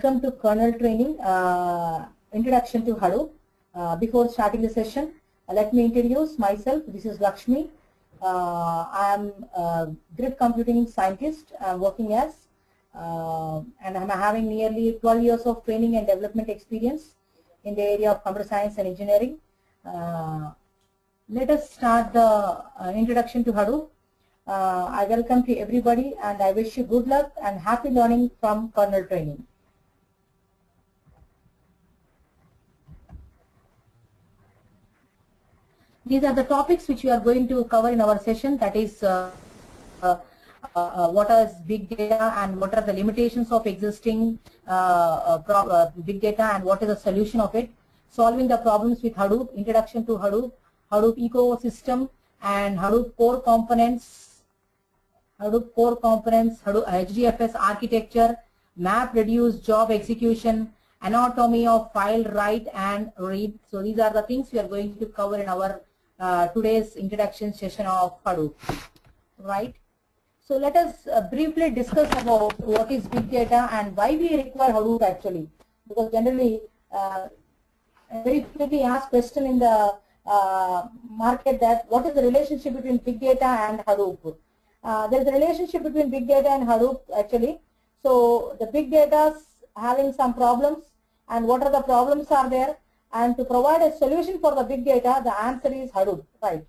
Welcome to kernel training, introduction to Hadoop. Before starting the session, let me introduce myself. This is Lakshmi. I am a grid computing scientist. I'm working as, and I'm having nearly 12 years of training and development experience in the area of computer science and engineering. Let us start the introduction to Hadoop. I welcome to everybody and I wish you good luck and happy learning from kernel training. These are the topics which we are going to cover in our session, that is what is big data and what are the limitations of existing big data and what is the solution of it, solving the problems with Hadoop, introduction to Hadoop, Hadoop ecosystem and Hadoop core components, Hadoop HDFS architecture, map reduce job execution, anatomy of file write and read. So these are the things we are going to cover in our today's introduction session of Hadoop, right? So let us briefly discuss about what is big data and why we require Hadoop actually, because generally very frequently asked question in the market that what is the relationship between big data and Hadoop. There is a relationship between big data and Hadoop actually. So the big data is having some problems and what are the problems are there, and to provide a solution for the big data, the answer is Hadoop, right?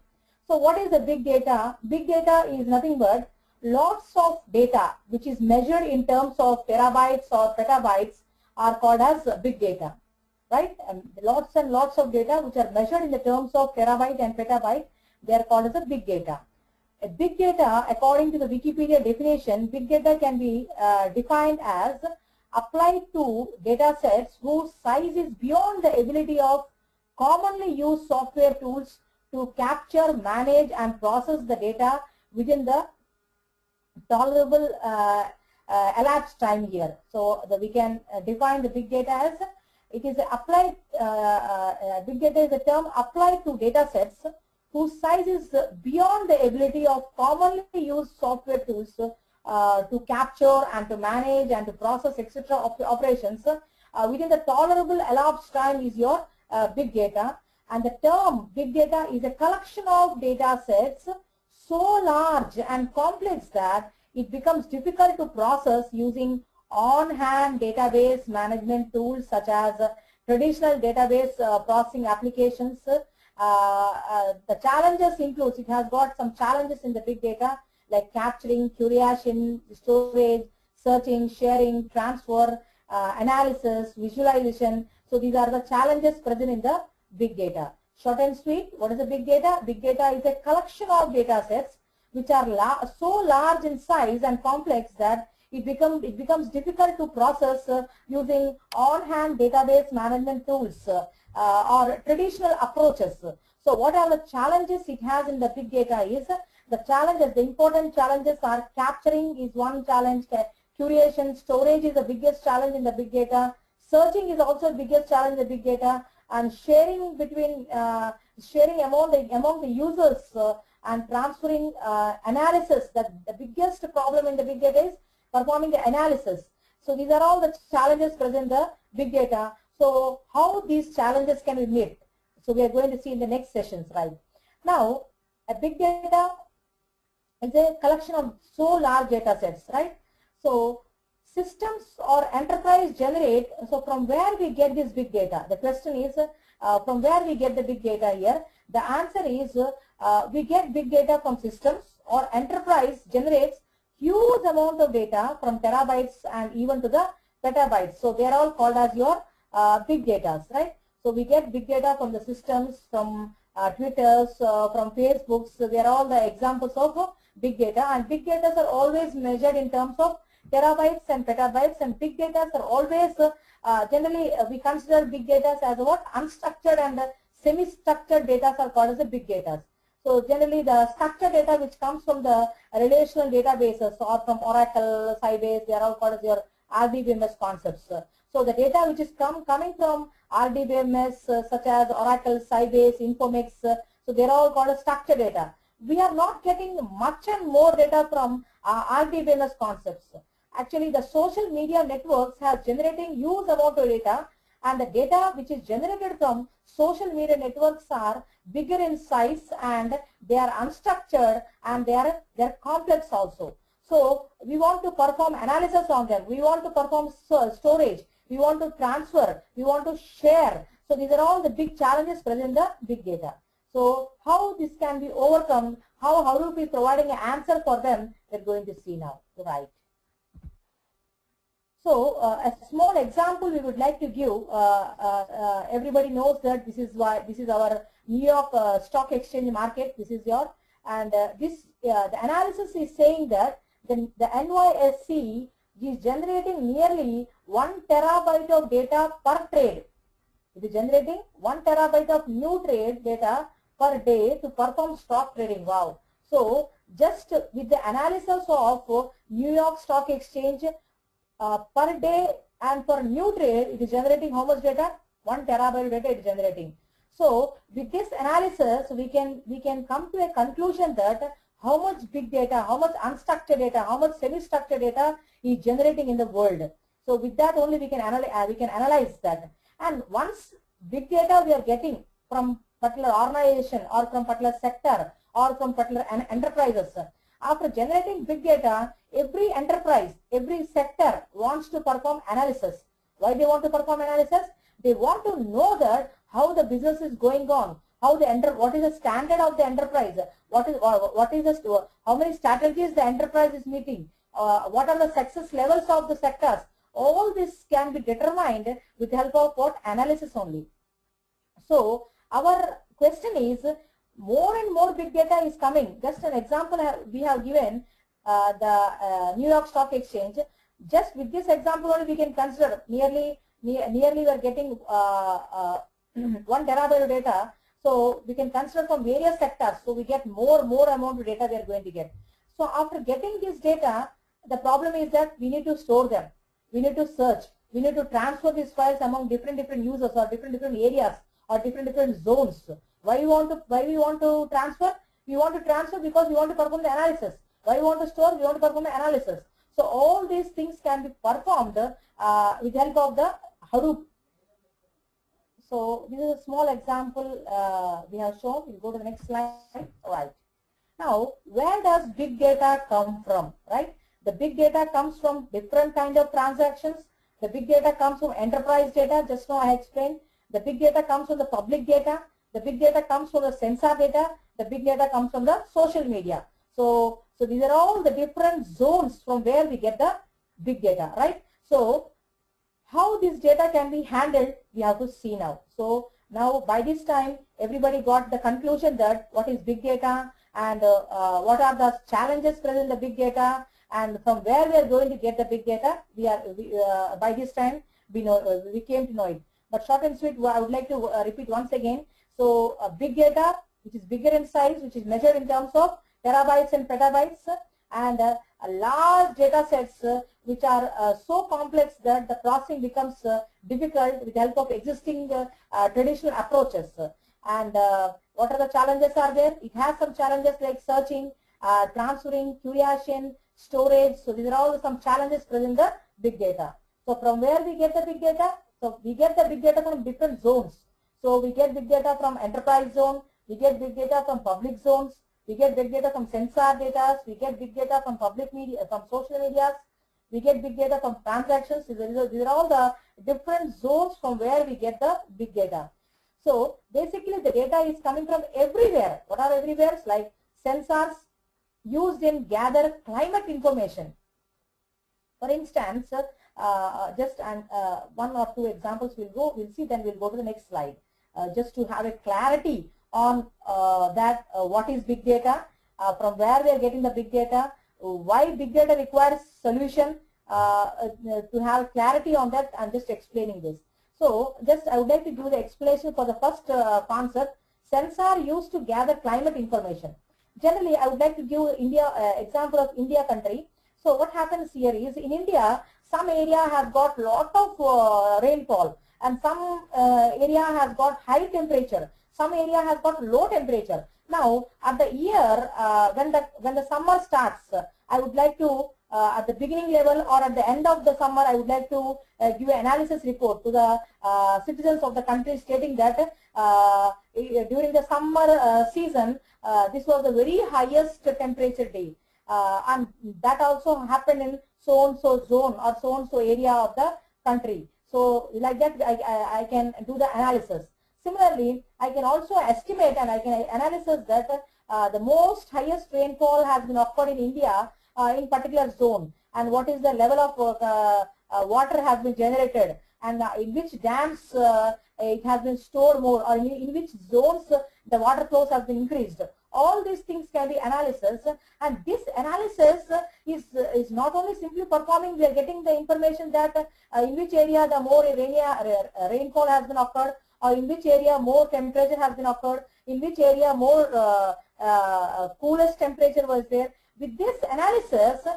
So what is the big data? Big data is nothing but lots of data which is measured in terms of terabytes or petabytes are called as big data, right? And lots and lots of data which are measured in the terms of terabyte and petabyte, they are called as a big data. A big data, according to the Wikipedia definition, big data can be defined as applied to data sets whose size is beyond the ability of commonly used software tools to capture, manage and process the data within the tolerable elapsed time here. So we can define the big data as it is applied, big data is a term applied to data sets whose size is beyond the ability of commonly used software tools to capture and to manage and to process etc. operations within the tolerable elapsed time is your big data. And the term big data is a collection of data sets so large and complex that it becomes difficult to process using on-hand database management tools such as traditional database processing applications. The challenges includes, it has got some challenges in the big data like capturing, curation, storage, searching, sharing, transfer, analysis, visualization. So these are the challenges present in the big data. Short and sweet, what is a big data? Big data is a collection of data sets which are so large in size and complex that it becomes difficult to process using on-hand database management tools or traditional approaches. So what are the challenges it has in the big data is, the challenges, the important challenges are capturing is one challenge, curation, storage is the biggest challenge in the big data, searching is also the biggest challenge in the big data, and sharing between sharing among the users and transferring analysis. That the biggest problem in the big data is performing the analysis. So these are all the challenges present in the big data. So how these challenges can be met? So we are going to see in the next sessions, right? Now, a big data is a collection of so large data sets, right? So systems or enterprise generate, so from where we get this big data? The question is from where we get the big data here? The answer is we get big data from systems, or enterprise generates huge amount of data from terabytes and even to the petabytes. So they are all called as your big data, right? So we get big data from the systems, from Twitters, from Facebooks. So they are all the examples of big data, and big data are always measured in terms of terabytes and petabytes, and big data are always generally we consider big data as what? Unstructured and semi-structured data are called as the big data. So generally the structured data which comes from the relational databases or from Oracle, Sybase, they are all called as your RDBMS concepts. So the data which is coming from RDBMS such as Oracle, Sybase, Informix, so they are all called as structured data. We are not getting much and more data from RDBMS concepts. Actually, the social media networks have generating huge amount of data, and the data which is generated from social media networks are bigger in size, and they are unstructured, and they're complex also. So we want to perform analysis on them. We want to perform storage. We want to transfer. We want to share. So these are all the big challenges present in the big data. So how this can be overcome, how Hadoop is providing an answer for them, we're going to see now. Right. So a small example we would like to give. Everybody knows that this is our New York Stock Exchange market. This is your, and the analysis is saying that the NYSE is generating nearly 1 terabyte of data per trade. It is generating 1 terabyte of new trade data per day to perform stock trading. Wow. So just with the analysis of New York Stock Exchange per day, and for new trade, it is generating how much data? 1 terabyte data it is generating. So with this analysis, we can come to a conclusion that how much big data, how much unstructured data, how much semi-structured data is generating in the world. So with that only we can analyze that. And once big data we are getting from particular organization or from particular sector or from particular enterprises, after generating big data, every enterprise, every sector wants to perform analysis. Why they want to perform analysis? They want to know that how the business is going on, how the what is the standard of the enterprise, how many strategies the enterprise is meeting, what are the success levels of the sectors. All this can be determined with the help of what? Analysis only. So our question is, more and more big data is coming. Just an example we have given, the New York Stock Exchange. Just with this example only we can consider nearly we are getting 1 terabyte of data. So we can consider from various sectors. So we get more amount of data we are going to get. So after getting this data, the problem is that we need to store them. We need to search. We need to transfer these files among different users or different areas or different zones. Why we want to transfer? We want to transfer because we want to perform the analysis. Why we want to store? We want to perform the analysis. So all these things can be performed with the help of the Hadoop. So this is a small example we have shown. We'll go to the next slide. Right. Now, where does big data come from? Right. The big data comes from different kind of transactions. The big data comes from enterprise data. Just now I explained. The big data comes from the public data. The big data comes from the sensor data. The big data comes from the social media. So these are all the different zones from where we get the big data, right? So how this data can be handled, we have to see now. So now by this time, everybody got the conclusion that what is big data and what are the challenges present in the big data, and from where we are going to get the big data. By this time we came to know it. But short and sweet, I would like to repeat once again. So big data, which is bigger in size, which is measured in terms of terabytes and petabytes, and large data sets which are so complex that the processing becomes difficult with the help of existing traditional approaches. And what are the challenges are there? It has some challenges like searching, transferring, curation, storage. So these are all some challenges present in the big data. So from where we get the big data? So we get the big data from different zones. So we get big data from enterprise zone, we get big data from public zones, we get big data from sensor data, we get big data from public media, from social medias, we get big data from transactions. These are all the different zones from where we get the big data. So basically the data is coming from everywhere. What are everywhere? Like sensors used in gather climate information. For instance, just one or two examples we'll see, then we'll go to the next slide. Just to have a clarity on what is big data, from where we are getting the big data, why big data requires solution. To have clarity on that, I'm just explaining this. So just I would like to give the explanation for the first concept. Sensor used to gather climate information. Generally, I would like to give example of India country. So what happens here is, in India, some area has got lot of rainfall, and some area has got high temperature. Some area has got low temperature. Now, at the year when the summer starts, I would like to at the beginning level or at the end of the summer, I would like to give an analysis report to the citizens of the country stating that during the summer season, this was the very highest temperature day. And that also happened in so-and-so zone or so-and-so area of the country. So like that, I can do the analysis. Similarly, I can also estimate and I can analysis that the most highest rainfall has been occurred in India in particular zone, and what is the level of water has been generated, and in which dams it has been stored more, or in which zones the water flows have been increased. All these things can be analysis, and this analysis is not only simply performing. We are getting the information that in which area the more rainfall has been occurred, or in which area more temperature has been occurred, in which area more coolest temperature was there. With this analysis,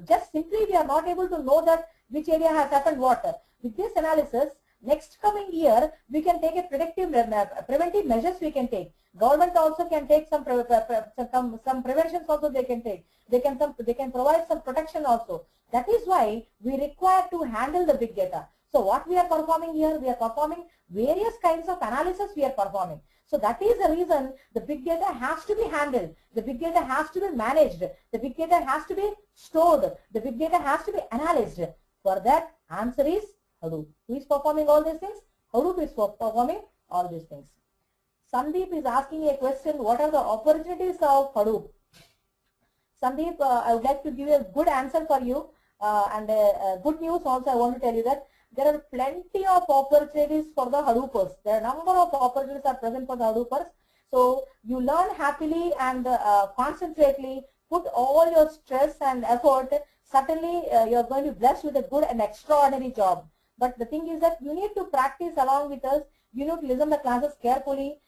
just simply we are not able to know that which area has happened what. With this analysis, next coming year we can take a preventive measures we can take. Government also can take some preventions also they can take. They can provide some protection also. That is why we require to handle the big data. So what we are performing here, we are performing various kinds of analysis we are performing. So that is the reason the big data has to be handled. The big data has to be managed. The big data has to be stored. The big data has to be analyzed. For that, answer is Hadoop. Who is performing all these things? Hadoop is performing all these things. Sandeep is asking a question, what are the opportunities of Hadoop? Sandeep, I would like to give you a good answer for you, and good news also. I want to tell you that there are plenty of opportunities for the Hadoopers. There are a number of opportunities are present for the Hadoopers. So you learn happily and concentrately, put all your stress and effort. Certainly you are going to be blessed with a good and extraordinary job. But the thing is that you need to practice along with us. You need to listen to the classes carefully.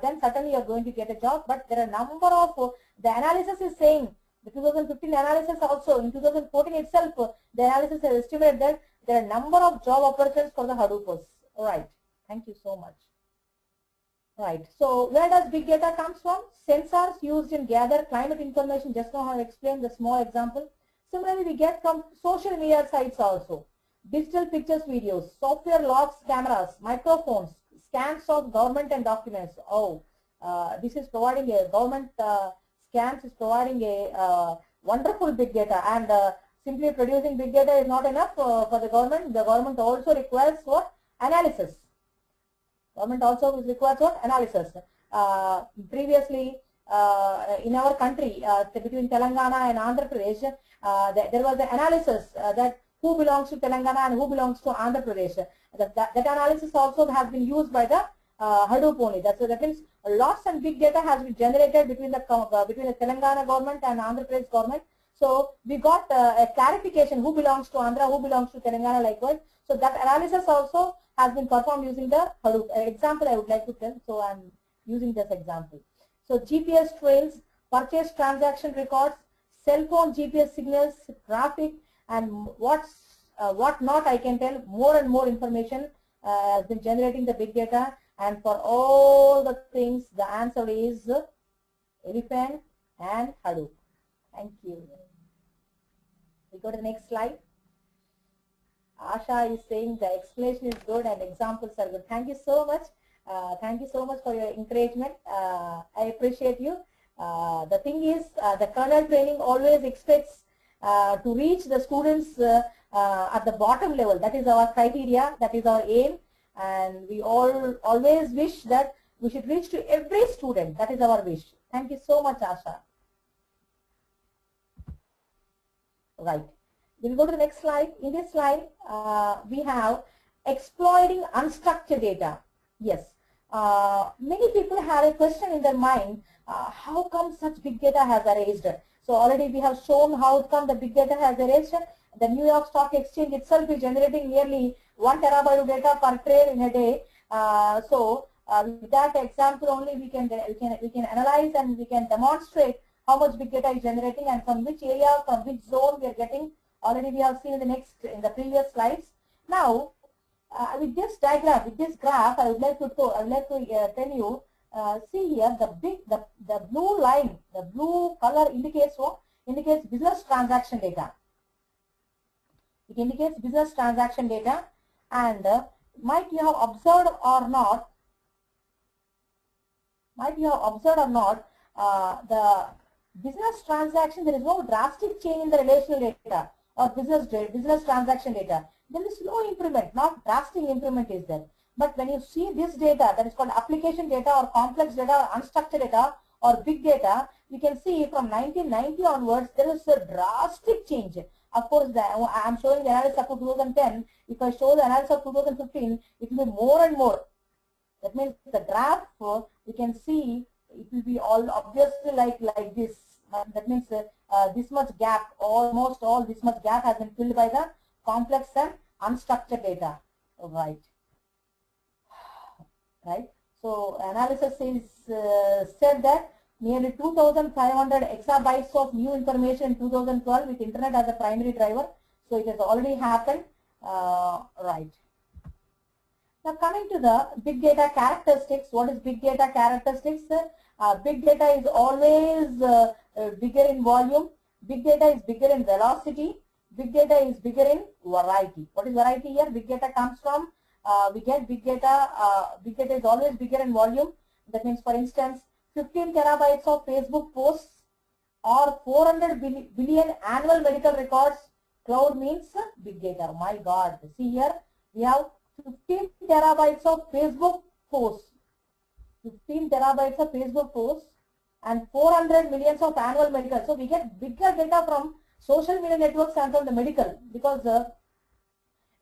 Then certainly you are going to get a job. But there are a number of, the analysis is saying, the 2015 analysis also, in 2014 itself, the analysis has estimated that there are a number of job opportunities for the Hadoopers. All right. Thank you so much. Right. So where does big data comes from? Sensors used in gather climate information. Just now I have explained the small example. Similarly, we get from social media sites also. Digital pictures, videos, software logs, cameras, microphones, scans of government and documents. Oh, this is providing a government scans is providing a wonderful big data, and simply producing big data is not enough for the government. The government also requires what? Analysis. Government also requires what? Analysis. Previously, in our country, between Telangana and Andhra Pradesh, there was an analysis that who belongs to Telangana and who belongs to Andhra Pradesh. That analysis also has been used by the Hadoop only. So that means lots and big data has been generated between the Telangana government and Andhra Pradesh government. So we got a clarification who belongs to Andhra, who belongs to Telangana, likewise. So that analysis also has been performed using the Hadoop. Example I would like to tell. So I am using this example. So GPS trails, purchase transaction records, cell phone GPS signals, traffic, and what not, I can tell more and more information has been generating the big data. And for all the things, the answer is Elephant and Hadoop. Thank you. We go to the next slide. Asha is saying the explanation is good and examples are good. Thank you so much. Thank you so much for your encouragement. I appreciate you. The thing is, the kernel training always expects to reach the students at the bottom level. That is our criteria. That is our aim. And we always wish that we should reach to every student. That is our wish. Thank you so much, Asha. Right. We'll go to the next slide. In this slide, we have exploiting unstructured data. Yes. Many people have a question in their mind, how come such big data has arranged? So already we have shown how come the big data has arranged. The New York Stock Exchange itself is generating nearly 1 terabyte of data per trade in a day. With that example only, we can analyze and we can demonstrate how much big data is generating and from which area, from which zone we are getting. Already we have seen in the previous slides. Now, with this diagram, with this graph, I would like to tell you. See here, the blue line, the blue color indicates what? indicates business transaction data. It indicates business transaction data, and might you have observed or not, the business transaction, there is no drastic change in the relational data or business transaction data. There is no improvement, not drastic improvement is there. But when you see this data, that is called application data or complex data or unstructured data or big data, you can see from 1990 onwards there is a drastic change. Of course, I am showing the analysis up to 2010. If I show the analysis of 2015, it will be more and more. That means the graph, you can see it will be all obviously like this. That means this much gap, almost all this much gap has been filled by the complex and unstructured data. Right. So analysis is said that nearly 2,500 exabytes of new information in 2012 with internet as a primary driver. So it has already happened. Right. Now coming to the big data characteristics. What is big data characteristics? Big data is always bigger in volume. Big data is bigger in velocity. Big data is bigger in variety. What is variety here? Big data comes from, we get big data is always bigger in volume. That means, for instance, 15 terabytes of Facebook posts or 400 billion annual medical records. Cloud means big data. Oh my God. See here, we have 15 terabytes of Facebook posts. 15 terabytes of Facebook posts and 400 millions of annual medical. So we get bigger data from social media networks and from the medical, because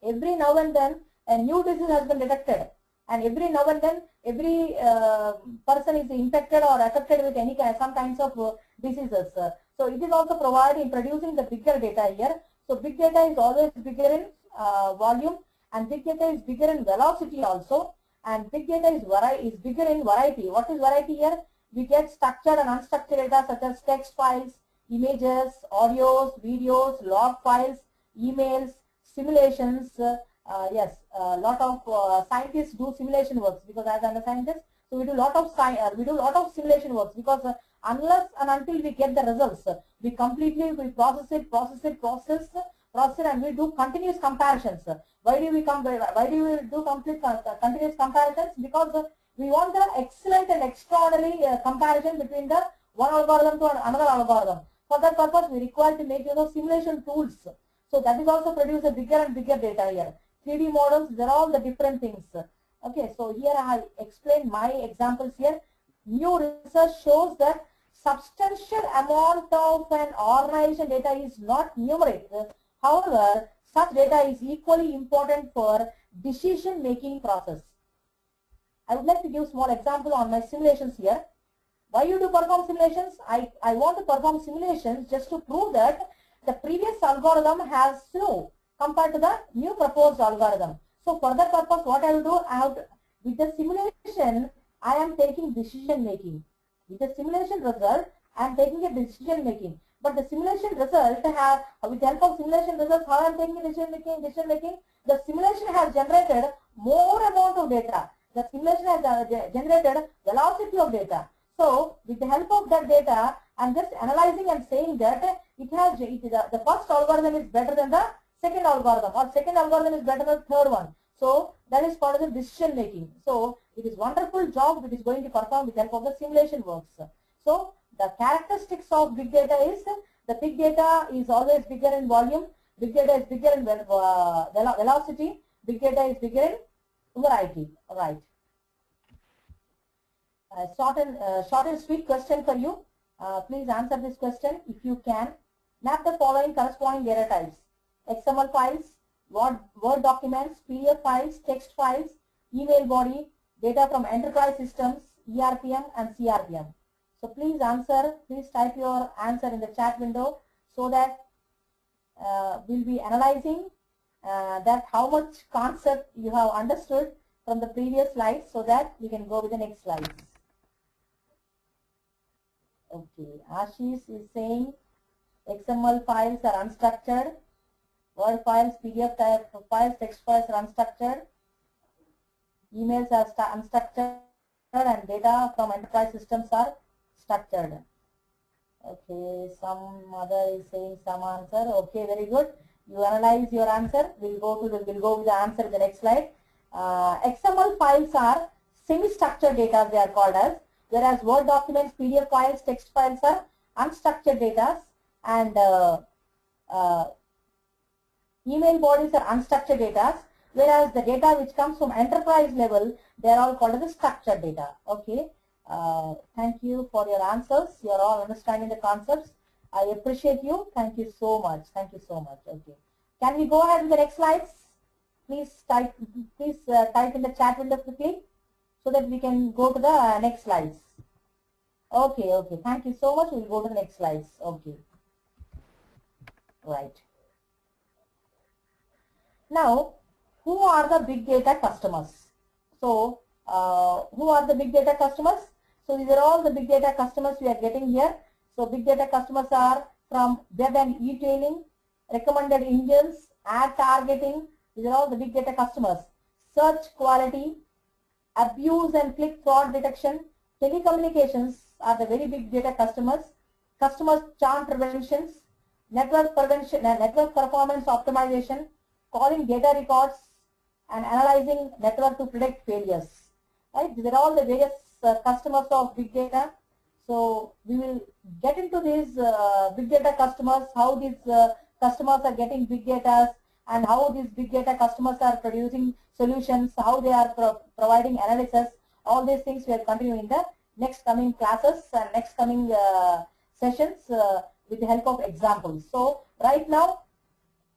every now and then a new disease has been detected, and every now and then every person is infected or affected with some kinds of diseases. So it is also providing, producing the bigger data here. So big data is always bigger in volume, and big data is bigger in velocity also, and big data is bigger in variety. What is variety here? We get structured and unstructured data such as text files, images, audios, videos, log files, emails, simulations. Yes, a lot of scientists do simulation works, because as I'm a scientist, so we do lot of simulation works, because unless and until we get the results, we process it, and we do continuous comparisons. Why do we do continuous comparisons? Because we want the excellent and extraordinary comparison between the one algorithm to another algorithm. For that purpose, we require to make use of simulation tools. So that is also produce a bigger and bigger data here. 3D models, they're all the different things. Okay, so here I have explained my examples here. New research shows that substantial amount of an organization data is not numeric. However, such data is equally important for decision-making process. I would like to give small example on my simulations here. Why you do perform simulations? I want to perform simulations just to prove that the previous algorithm has slow compared to the new proposed algorithm. So for that purpose, what I will do, with the simulation, I am taking decision making. With the simulation result, I am taking a decision making. But the simulation result with the help of simulation results, how I am taking decision making, the simulation has generated more amount of data. The simulation has generated velocity of data. So with the help of that data, I am just analyzing and saying that the first algorithm is better than the second algorithm, or second algorithm is better than the third one. So that is called as decision making. So it is wonderful job it is going to perform with the help of the simulation works. So the characteristics of big data is the big data is always bigger in volume, big data is bigger in velocity, big data is bigger in variety. Right. Short and sweet question for you. Please answer this question if you can. Map the following corresponding data types: XML files, Word documents, PDF files, text files, email body, data from enterprise systems, ERPM and CRPM. So please answer, please type your answer in the chat window, so that we'll be analyzing that how much concept you have understood from the previous slides, so that we can go with the next slides. Okay, Ashish is saying XML files are unstructured, Word files, PDF type files, text files are unstructured, emails are unstructured, and data from enterprise systems are structured. Okay, some other is saying some answer. Okay, very good. You analyze your answer. We'll go with the answer in the next slide. XML files are semi-structured data, they are called as, whereas Word documents, PDF files, text files are unstructured data, and email bodies are unstructured data, whereas the data which comes from enterprise level, they are all called as structured data. Okay. Thank you for your answers. You are all understanding the concepts. I appreciate you. Thank you so much. Thank you so much. Okay. Can we go ahead with the next slides? Please type in the chat window quickly so that we can go to the next slides. Okay. Okay. Thank you so much. We'll go to the next slides. Okay. Right. Now, who are the big data customers? So, who are the big data customers? So, these are all the big data customers we are getting here. So, big data customers are from web and e-tailing, recommended engines, ad targeting. These are all the big data customers. Search quality, abuse and click fraud detection, telecommunications are the very big data customers. Customer charm preventions, network performance optimization, calling data records, and analyzing network to predict failures. Right? These are all the various customers of big data. So we will get into these big data customers, how these customers are getting big data, and how these big data customers are producing solutions, how they are providing analysis. All these things we are continuing in the next coming classes and next coming sessions with the help of examples. So right now,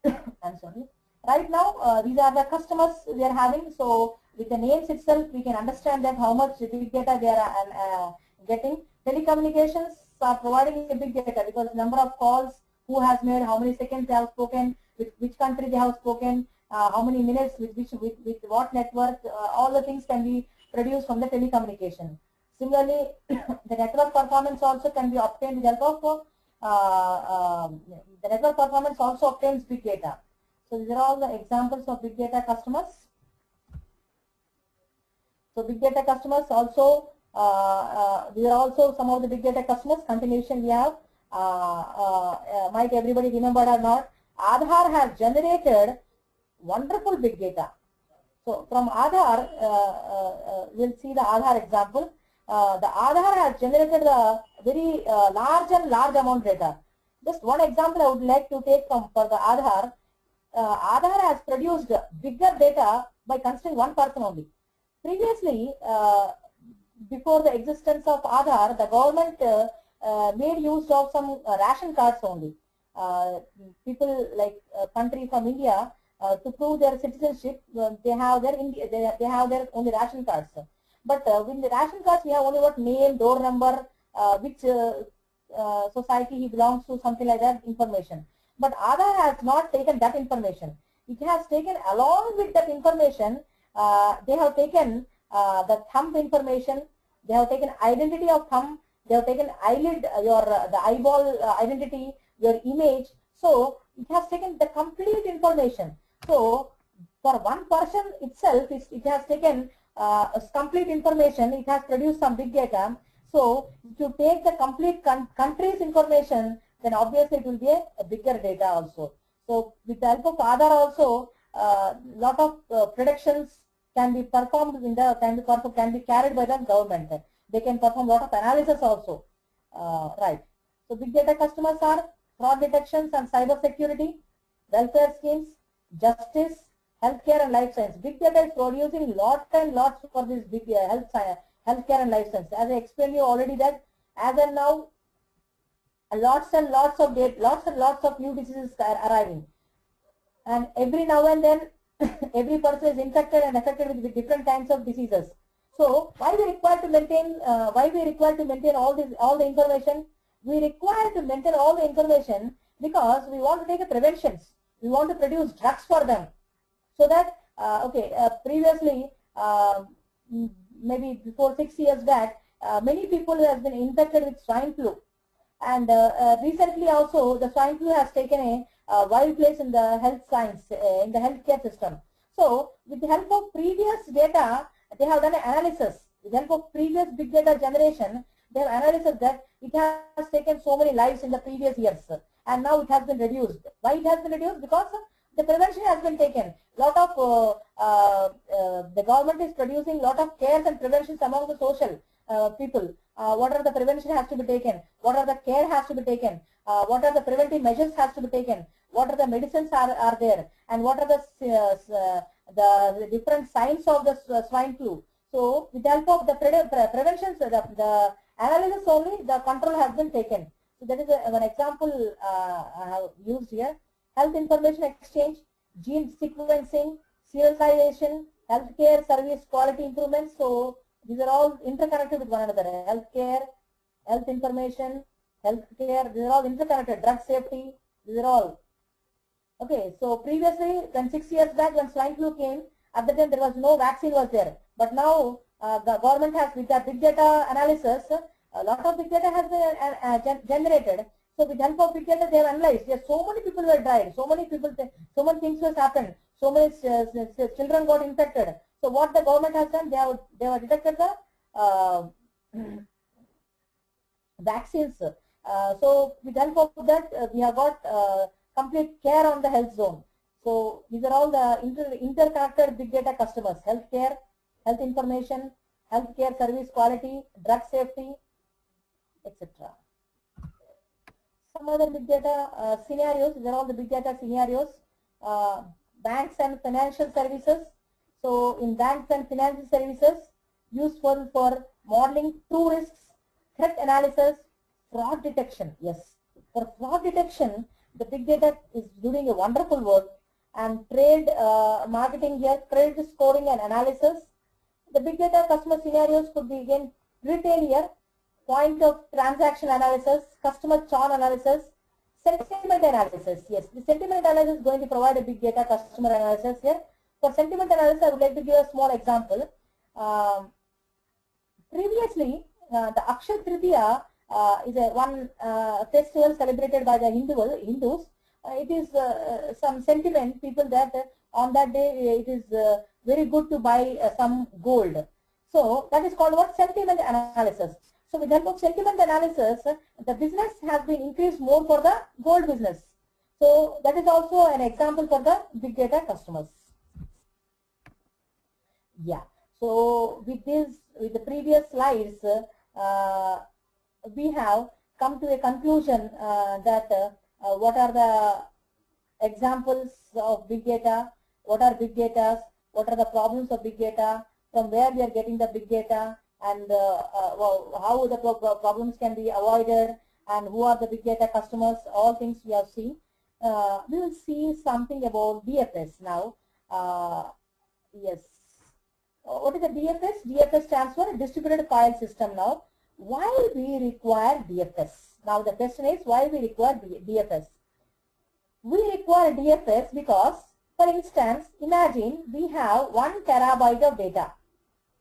I'm sorry. Right now, these are the customers we are having. So with the names itself, we can understand that how much big data they are getting. Telecommunications are providing a big data because number of calls, who has made, how many seconds they have spoken, with which country they have spoken, how many minutes, with what network, all the things can be produced from the telecommunication. Similarly, the network performance also can be obtained with help of the network performance also obtains big data. So these are all the examples of big data customers. So big data customers also, these are also some of the big data customers. Continuation we have, might everybody remember or not, Aadhaar has generated wonderful big data. So from Aadhaar, we'll see the Aadhaar example. The Aadhaar has generated a very large amount data. Just one example I would like to take for the Aadhaar. Aadhaar has produced bigger data by considering one person only. Previously, before the existence of Aadhaar, the government made use of some ration cards only. People like country from India, to prove their citizenship, they have their only ration cards. But with the ration cards, we have only what name, door number, which society he belongs to, something like that information. But Aadhaar has not taken that information. It has taken along with that information, they have taken the thumb information, they have taken identity of thumb, they have taken eyelid, the eyeball identity, your image. So it has taken the complete information. So for one person itself, it has taken complete information. It has produced some big data. So if you take the complete country's information, then obviously it will be a bigger data also. So with the help of Aadhaar also, lot of predictions can be performed can be carried by the government. They can perform lot of analysis also. Right. So big data customers are fraud detections and cyber security, welfare schemes, justice, healthcare and life science. Big data is producing lots and lots for this big healthcare and life science. As I explained you already that as of now, lots and lots of data, lots of new diseases are arriving, and every now and then every person is infected and affected with different kinds of diseases. So why we require to maintain all the information? We require to maintain all the information because we want to take a preventions. We want to produce drugs for them, so that previously maybe before 6 years back, many people have been infected with swine flu. And recently also the swine flu has taken a wide place in the health science, in the healthcare system. So with the help of previous data, they have done an analysis. With the help of previous big data generation, they have analyzed that it has taken so many lives in the previous years, and now it has been reduced. Why it has been reduced? Because the prevention has been taken. Lot of the government is producing lot of cares and preventions among the social people. What are the prevention has to be taken? What are the care has to be taken? What are the preventive measures has to be taken? What are the medicines are there? And what are the different signs of the swine flu? So with the help of the prevention, the analysis only, the control has been taken. So that is one example I have used here. Health information exchange, gene sequencing, serialization, healthcare service quality improvements. So these are all interconnected with one another. Healthcare, health information, healthcare, these are all interconnected. Drug safety, these are all. Okay, so previously, when 6 years back when swine flu came, at the time there was no vaccine was there. But now the government has, with the big data analysis, a lot of big data has been generated. So with the help of big data, they have analyzed. Yes, so many people were died. So many people, so many things has happened. So many children got infected. So what the government has done, they have detected the vaccines. So with the help of that, we have got complete care on the health zone. So these are all the interconnected big data customers: healthcare, health information, healthcare service quality, drug safety, etc. Some other big data scenarios. These are all the big data scenarios. Banks and financial services. So in banks and financial services, useful for modeling true risks, threat analysis, fraud detection. Yes, for fraud detection, the big data is doing a wonderful work. And trade marketing here, credit scoring and analysis. The big data customer scenarios could be again retail here, point of transaction analysis, customer churn analysis, sentiment analysis. Yes, the sentiment analysis is going to provide a big data customer analysis here. For sentiment analysis, I would like to give a small example. Previously, the Akshaya Tritiya is one festival celebrated by the Hindus. It is some sentiment, people that on that day it is very good to buy some gold. So that is called what? Sentiment analysis. So with the help of sentiment analysis, the business has been increased more for the gold business. So that is also an example for the big data customers. Yeah. So with the previous slides, we have come to a conclusion that what are the examples of big data, what are big data, what are the problems of big data, from where we are getting the big data, and how the problems can be avoided, and who are the big data customers. All things we have seen. We will see something about DFS now. Yes. What is the DFS? DFS stands for Distributed File System. Now, why we require DFS? Now the question is, why we require DFS? We require DFS because, for instance, imagine we have 1 terabyte of data.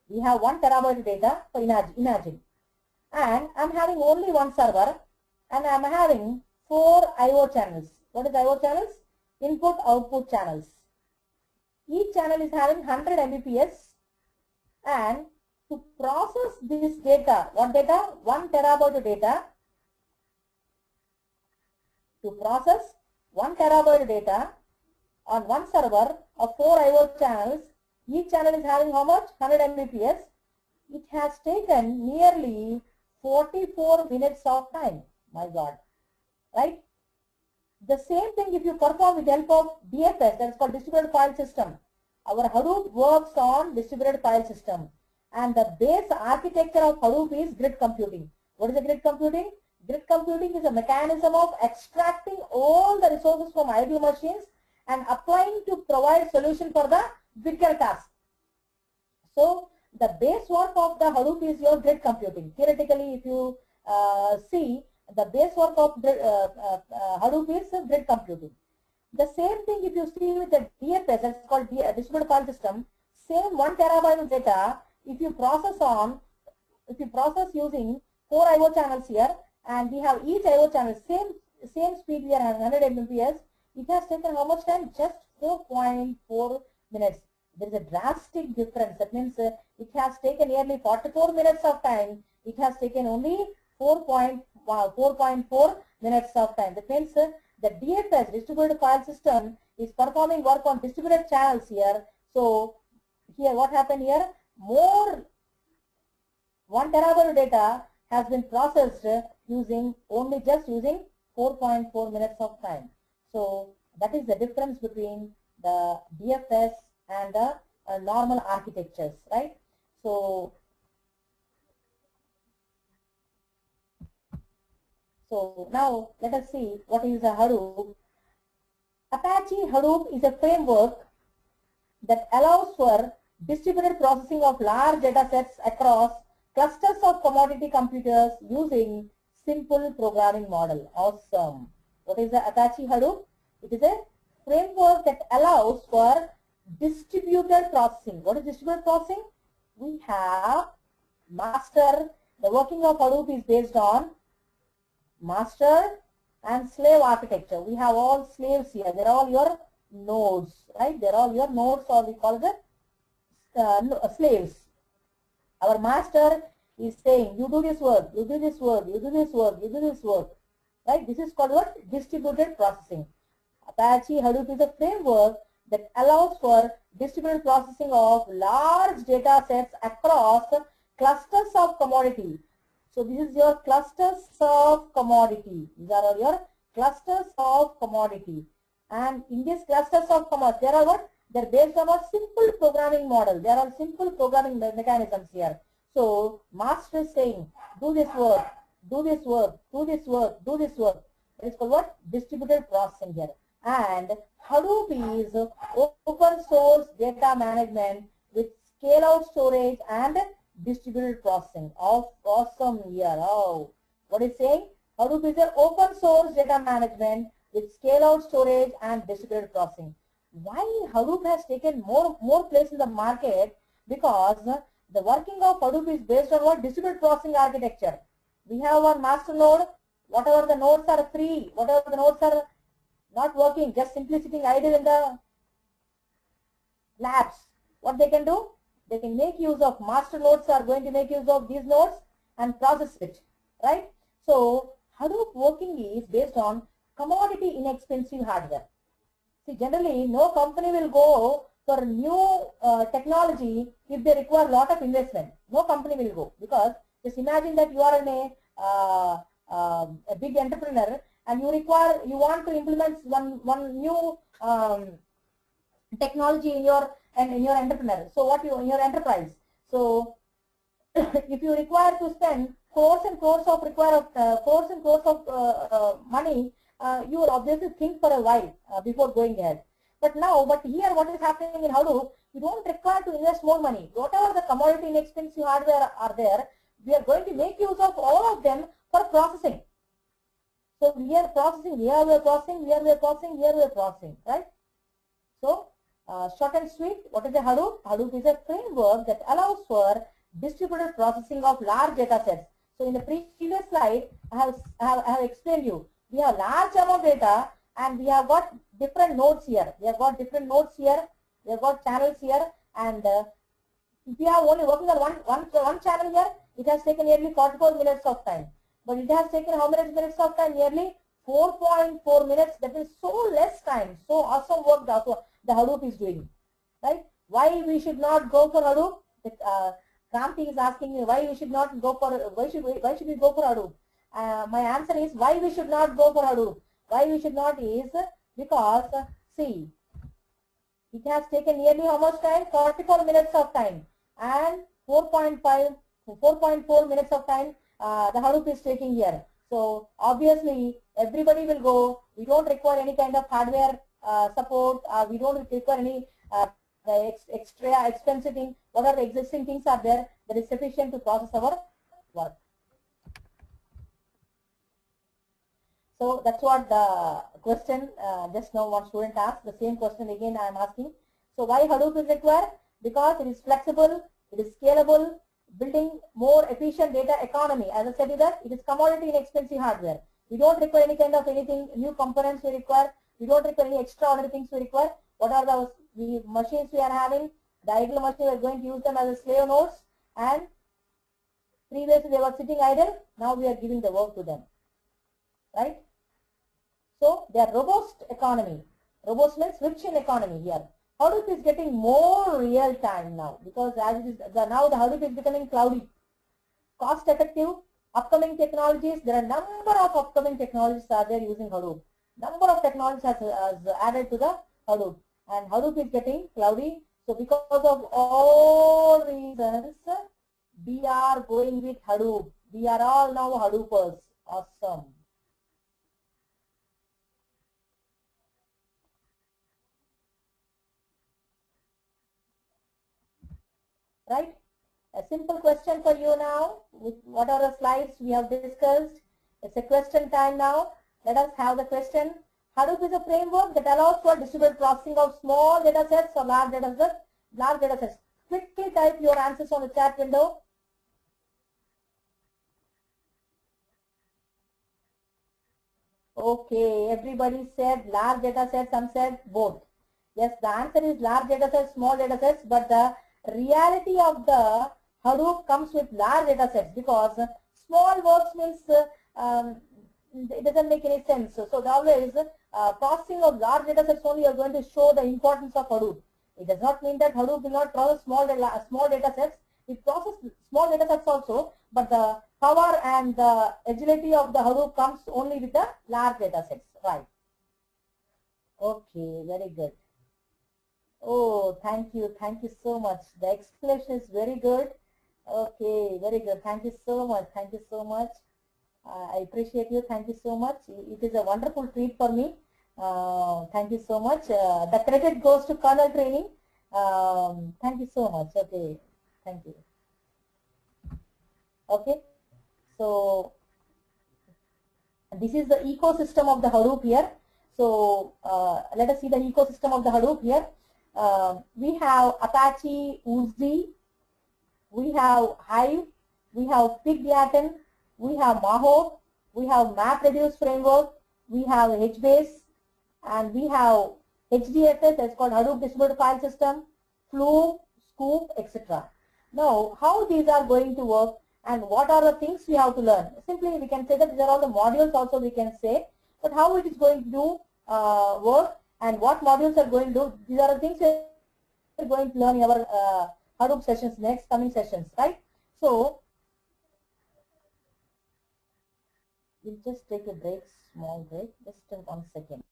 We have 1 terabyte of data for imagine. And I'm having only one server, and I'm having 4 I/O channels. What is I/O channels? Input, output channels. Each channel is having 100 Mbps, and to process this data, what data? 1 terabyte of data. To process 1 terabyte data on one server of 4 I/O channels, each channel is having how much? 100 Mbps. It has taken nearly 44 minutes of time. My God, right? The same thing if you perform with the help of DFS, that is called Distributed File System. Our Hadoop works on Distributed File System, and the base architecture of Hadoop is grid computing. What is the grid computing? Grid computing is a mechanism of extracting all the resources from idle machines and applying to provide solution for the bigger task. So the base work of the Hadoop is your grid computing. Theoretically, if you see, the base work of Hadoop is grid computing. The same thing if you see with the DFS, that's called Distributed File System, same 1 terabyte of data, if you process using 4 I/O channels here, and we have each I/O channel same speed, we are having 100 Mbps. It has taken how much time? Just 4.4 minutes. there is a drastic difference. That means it has taken nearly 44 minutes of time. It has taken only 4.4 minutes of time. That means the DFS, distributed file system, is performing work on distributed channels here. So here what happened here? More 1 terabyte data has been processed using 4.4 minutes of time. So that is the difference between the DFS and the normal architectures, right? So now let us see what is a Hadoop. Apache Hadoop is a framework that allows for distributed processing of large data sets across clusters of commodity computers using simple programming model. Awesome. What is the Apache Hadoop? It is a framework that allows for distributed processing. What is distributed processing? We have master. The working of Hadoop is based on master and slave architecture. We have all slaves here. They're all your nodes, right? They're all your nodes, or we call them slaves. Our master is saying, you do this work, you do this work, you do this work, you do this work, right? This is called what? Distributed processing. Apache Hadoop is a framework that allows for distributed processing of large data sets across clusters of commodity. So this is your clusters of commodity. These are all your clusters of commodity. And in these clusters of commodity, there are what? They're based on a simple programming model. There are simple programming mechanisms here. So master is saying, do this work, do this work, do this work, do this work. That is called what? Distributed processing here. And Hadoop is open source data management with scale out storage and distributed processing. Awesome here. Oh, what is saying? Hadoop is an open source data management with scale out storage and distributed processing. Why Hadoop has taken more place in the market? Because the working of Hadoop is based on what? Distributed processing architecture. We have one master node. Whatever the nodes are free, whatever the nodes are not working, just simply sitting idle in the labs. What they can do? They can make use of master nodes, are going to make use of these nodes and process it, right? So Hadoop working is based on commodity inexpensive hardware. See, generally no company will go for new technology if they require a lot of investment. No company will go, because just imagine that you are in a big entrepreneur and you want to implement one new technology in your entrepreneur. So what in your enterprise? So if you require to spend crores and crores of money, you will obviously think for a while before going ahead. But here what is happening in Hadoop, you don't require to invest more money. Whatever the commodity inexpensive hardware are there, we are going to make use of all of them for processing. So here processing, here we are processing, here we are processing, here we are processing, right? So short and sweet, what is a Hadoop? Hadoop is a framework that allows for distributed processing of large data sets. So in the previous slide, I have explained you. We have large amount of data and we have got different nodes here. We have got different nodes here. We have got channels here, and if we are only working on one channel here, it has taken nearly 44 minutes of time. But it has taken how many minutes of time? Nearly 4.4 minutes. That is so less time. So awesome work the Hadoop is doing, right? Why we should not go for Hadoop? Kranti is asking me why we should not go for, why should we go for Hadoop? My answer is why we should not go for Hadoop. Why we should not is because see, it has taken nearly how much time? 44 minutes of time, and 4.4 minutes of time the Hadoop is taking here. So obviously everybody will go. We don't require any kind of hardware support. We don't require any extra expensive thing. Whatever existing things are there, that is sufficient to process our work. So that's what the question just now one student asked. The same question again I am asking. So why Hadoop is required? Because it is flexible, it is scalable, building more efficient data economy. As I said that it is commodity inexpensive hardware. We don't require any kind of anything, new components we require. We don't require any extraordinary things we require. What are the machines we are having? The idle machine, we are going to use them as a slave nodes, and previously they were sitting idle. Now we are giving the work to them, right? So they are robust economy. Robust means rich in economy here. Hadoop is getting more real time now because as it is now the Hadoop is becoming cloudy, cost effective. Upcoming technologies, there are number of upcoming technologies are there using Hadoop. Number of technologies has added to the Hadoop, and Hadoop is getting cloudy. So because of all reasons, we are going with Hadoop. We are all now Hadoopers. Awesome. Right? A simple question for you now. What are the slides we have discussed? It's a question time now. Let us have the question. Hadoop is a framework that allows for distributed processing of small data sets or large data sets. Large data sets. Quickly type your answers on the chat window. Okay, everybody said large data sets. Some said both. Yes, the answer is large data sets, small data sets, but the reality of the Hadoop comes with large data sets because small works means it doesn't make any sense. So always processing of large data sets only are going to show the importance of Hadoop. It does not mean that Hadoop will not process small data sets. It processes small data sets also, but the power and the agility of the Hadoop comes only with the large data sets, right? Okay, very good. Oh, thank you so much. The explanation is very good. Okay, very good. Thank you so much. Thank you so much. I appreciate you. Thank you so much. It is a wonderful treat for me. Thank you so much. The credit goes to Kernel Training. Thank you so much. Okay, thank you. Okay, so this is the ecosystem of the Hadoop here. So let us see the ecosystem of the Hadoop here. We have Apache Oozie, we have Hive, we have PigLatin, we have Maho, we have MapReduce framework, we have HBase, and we have HDFS, that's called Hadoop Distributed File System, Flume, Scoop, etc. Now, how these are going to work and what are the things we have to learn? Simply, we can say that these are all the modules also we can say, but how it is going to do work and what modules are going to do, these are the things we are going to learn in our Hadoop sessions, next coming sessions, right? So, we'll just take a break, small break, just 1 second.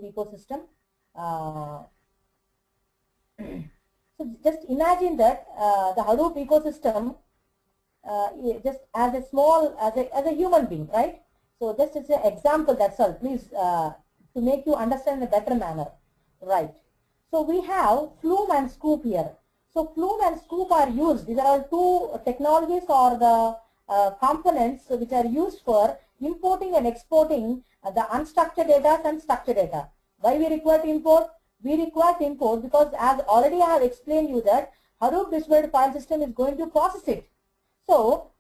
Ecosystem. So just imagine that the Hadoop ecosystem just as a small, as a human being, right? So just as an example, that's all. Please to make you understand in a better manner, right? So we have Flume and Scoop here. So Flume and Scoop are used. These are all two technologies or the components which are used for importing and exporting the unstructured data and structured data. Why we require to import? We require to import because as already I have explained you that Hadoop distributed file system is going to process it. So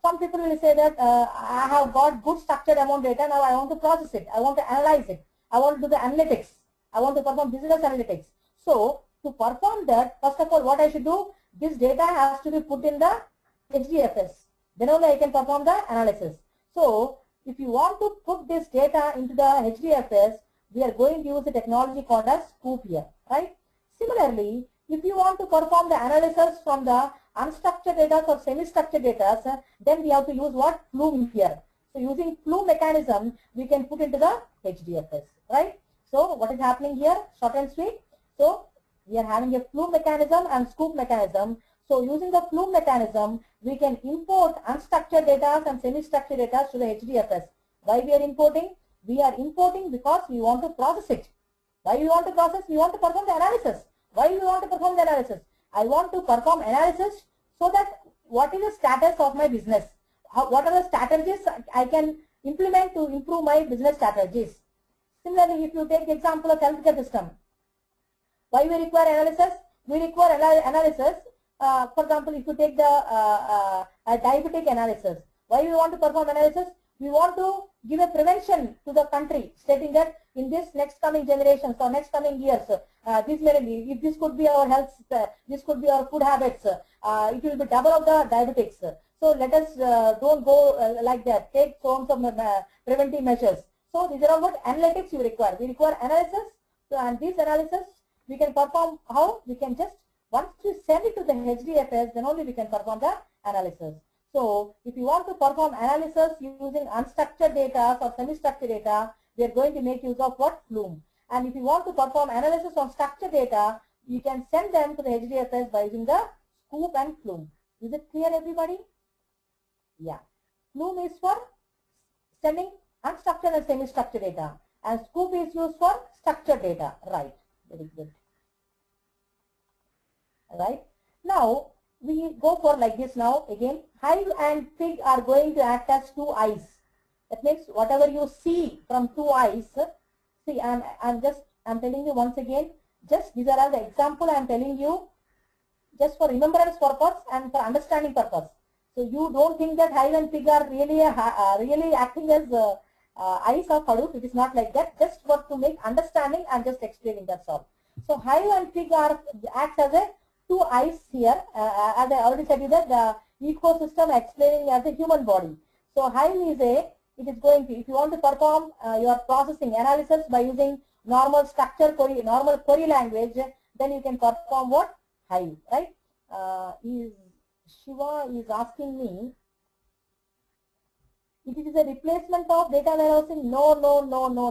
some people will say that I have got good structured amount data, now I want to process it, I want to analyze it, I want to do the analytics, I want to perform business analytics. So to perform that, first of all, what I should do, this data has to be put in the HDFS. Then only I can perform the analysis. So if you want to put this data into the HDFS, we are going to use the technology called as Scoop here, right? Similarly, if you want to perform the analysis from the unstructured data or semi-structured data, then we have to use what? Flume here. So using Flume mechanism, we can put into the HDFS, right? So what is happening here? Short and sweet. So we are having a Flume mechanism and Scoop mechanism. So using the Flume mechanism, we can import unstructured data and semi-structured data to the HDFS. Why we are importing? We are importing because we want to process it. Why we want to process? We want to perform the analysis. Why we want to perform the analysis? I want to perform analysis so that what is the status of my business? What are the strategies I can implement to improve my business strategies? Similarly, if you take the example of healthcare system, why we require analysis? We require analysis. For example, if you take the diabetic analysis, why we want to perform analysis? We want to give a prevention to the country, stating that in this next coming generations or next coming years, if this could be our health, this could be our food habits, it will be double of the diabetics. So let us don't go like that. Take some preventive measures. So these are all what analytics you require. We require analysis. So and this analysis we can perform how? We can just once we send it to the HDFS, then only we can perform the analysis. So if you want to perform analysis using unstructured data or semi-structured data, we are going to make use of what? Flume. And if you want to perform analysis on structured data, you can send them to the HDFS by using the Scoop and Flume. Is it clear, everybody? Yeah. Flume is for sending unstructured and semi-structured data, and Scoop is used for structured data. Right. Very good. Right. Now we go for like this. Now again, Hive and Pig are going to act as two eyes. That means whatever you see from two eyes. See, I'm telling you once again. Just these are the example I'm telling you, just for remembrance purpose and for understanding purpose. So you don't think that Hive and Pig are really acting as eyes of Hadoop. It is not like that. Just for to make understanding, I'm just explaining, that's all. So Hive and Pig acts as a two eyes here. As I already said you that the ecosystem explaining as a human body. So Hive is it is going to, if you want to perform your processing analysis by using normal structure query, normal query language, then you can perform what? Hive, right? Shiva is asking me, if it is a replacement of data warehousing. No,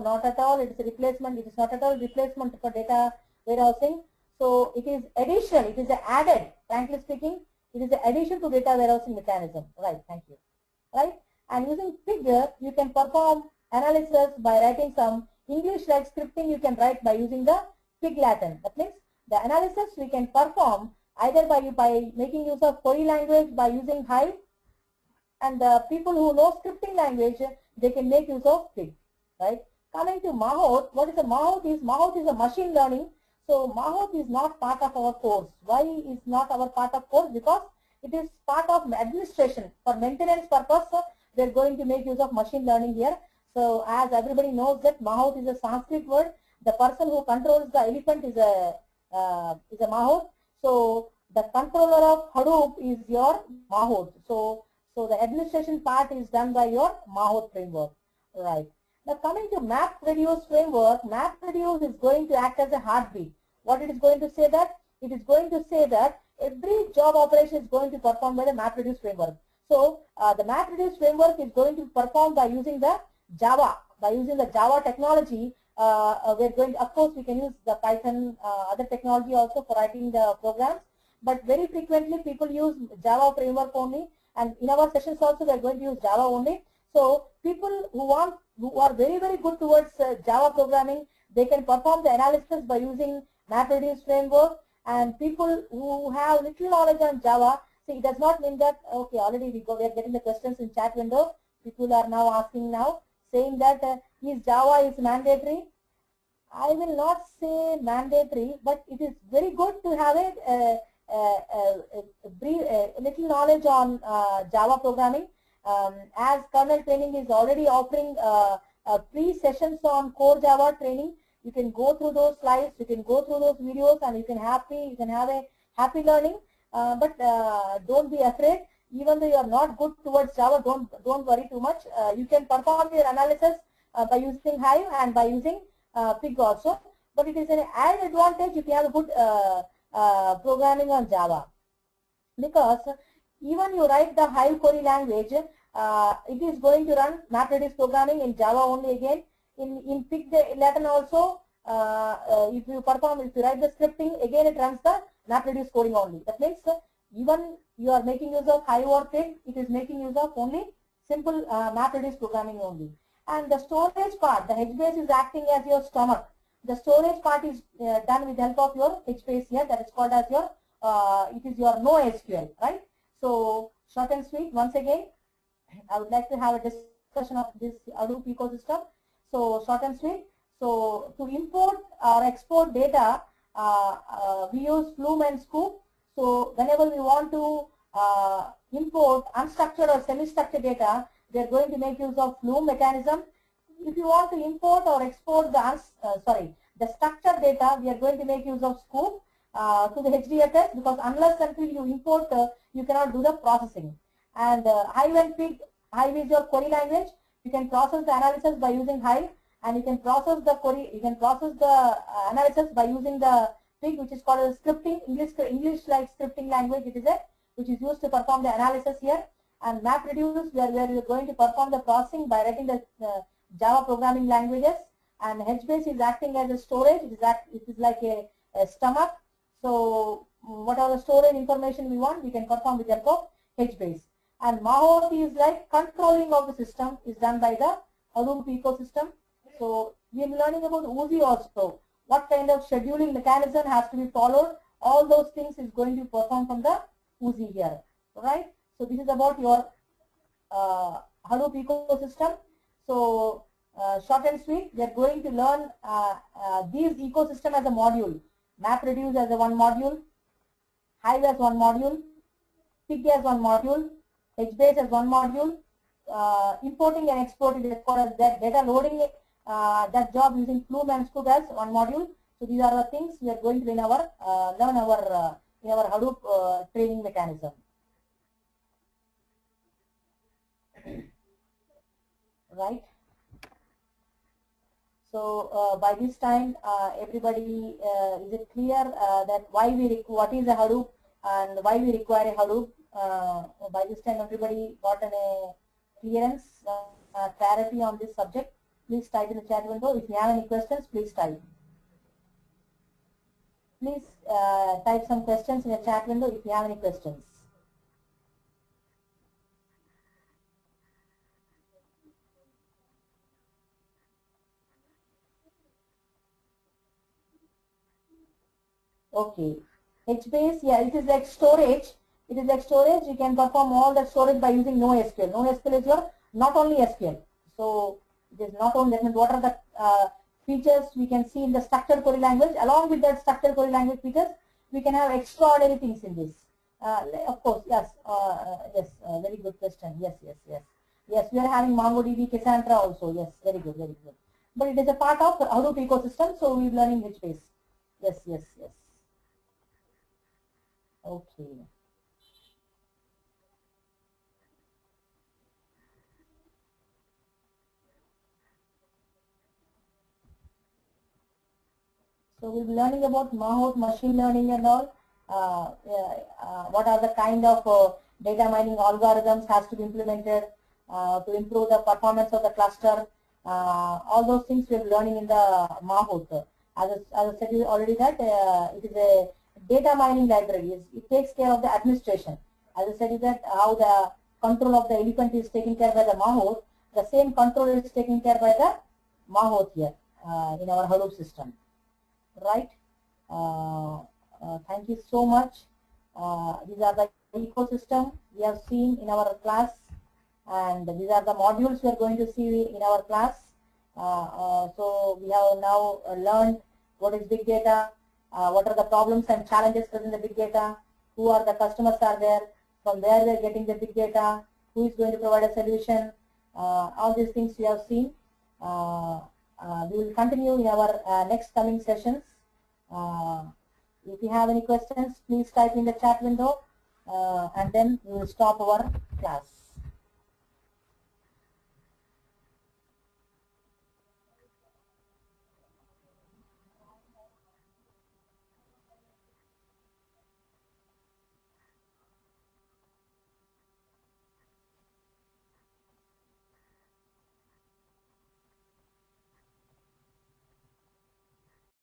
not at all. It is a replacement. It is not at all replacement for data warehousing. So it is additional. It is added. Frankly speaking, it is an addition to data warehousing mechanism. Right. Thank you. Right. And using Pig, you can perform analysis by writing some English-like scripting. You can write by using the Pig Latin. That means the analysis we can perform either by making use of query language by using Hive, and the people who know scripting language, they can make use of Pig, right? Coming to Mahout, what is a Mahout is? Mahout is a machine learning. So Mahout is not part of our course. Why is not our part of course? Because it is part of administration. For maintenance purpose, they are going to make use of machine learning here. So as everybody knows that Mahout is a Sanskrit word. The person who controls the elephant is a Mahout. So the controller of Hadoop is your Mahout. So the administration part is done by your Mahout framework, right? Now coming to MapReduce framework, MapReduce is going to act as a heartbeat. What it is going to say that? It is going to say that every job operation is going to perform by the MapReduce framework. So the MapReduce framework is going to perform by using the Java, technology. We're going to, of course, we can use the Python, other technology also for writing the programs, but very frequently people use Java framework only. And in our sessions also we are going to use Java only. So people who are very good towards Java programming, they can perform the analysis by using MapReduce framework. And people who have little knowledge on Java, see, it does not mean that okay, already we are getting the questions in chat window. People are now asking now, saying that is Java is mandatory. I will not say mandatory, but it is very good to have a little knowledge on Java programming, as kernel training is already offering free sessions on core Java training. You can go through those slides, you can go through those videos, and you can have a happy learning. But don't be afraid. Even though you are not good towards Java, don't worry too much. You can perform your analysis by using Hive and by using Pig also. But it is an added advantage if you have a good programming on Java, because even you write the Hive query language, it is going to run MapReduce programming in Java only again. In Pig Latin also, if you write the scripting, again it runs the MapReduce coding only. That means even you are making use of Hive or Pig, it is making use of only simple MapReduce programming only. And the storage part, the HBase is acting as your stomach. The storage part is done with the help of your HBase here, that is called as your, it is your NoSQL, right? So short and sweet, once again, I would like to have a discussion of this Hadoop ecosystem. So short and sweet. So to import or export data, we use Flume and Scoop. So whenever we want to import unstructured or semi-structured data, we are going to make use of Flume mechanism. If you want to import or export the the structured data, we are going to make use of Scoop to the HDFS, because unless until you import, you cannot do the processing. And Hive and Pig, Hive is your query language. You can process the analysis by using Hive, and you can process the query, you can process the analysis by using the Pig, which is called scripting, English-like scripting language. It is which is used to perform the analysis here. And MapReduce, where we are going to perform the processing by writing the Java programming languages. And HBase is acting as a storage. It is like a stomach. So whatever storage information we want, we can perform with the help of HBase. And Mahout is like controlling of the system is done by the Hadoop ecosystem. So we are learning about Oozie also. What kind of scheduling mechanism has to be followed? All those things is going to perform from the Oozie here, right? So this is about your Hadoop ecosystem. So short and sweet, we are going to learn these ecosystem as a module. MapReduce as a one module, Hive as one module, Pig as one module, HBase as one module, importing and exporting as far as that data loading, that job using Flume and Scoop as one module. So these are the things we are going to learn our in our Hadoop training mechanism. Right. So by this time, everybody, is it clear that what is a Hadoop and why we require a Hadoop? By this time, everybody got a clearance, clarity on this subject. Please type in the chat window. If you have any questions, please type. Please type some questions in the chat window if you have any questions. Okay. HBase, yeah, it is like storage. It is like storage. You can perform all the storage by using NoSQL. NoSQL is your not only SQL. So it is not only, that means what are the features we can see in the structured query language. Along with that structured query language features, we can have extraordinary things in this. Of course, yes, very good question. Yes, we are having MongoDB, Cassandra also. Yes, very good. But it is a part of Hadoop ecosystem, so we are learning HBase. Yes. Okay. So we'll be learning about Mahout, machine learning and all. What are the kind of data mining algorithms has to be implemented to improve the performance of the cluster. All those things we're learning in the Mahout. As I said already that it is a data mining library. It takes care of the administration. As I said that how the control of the elephant is taken care by the Mahout, the same control is taken care by the Mahout here in our Hadoop system. Right. Thank you so much. These are the ecosystem we have seen in our class, and these are the modules we are going to see in our class. So we have now learned what is big data, what are the problems and challenges within the big data, who are the customers are there, from where we are getting the big data, who is going to provide a solution. All these things we have seen. We will continue in our next coming sessions. If you have any questions, please type in the chat window, and then we will stop our class.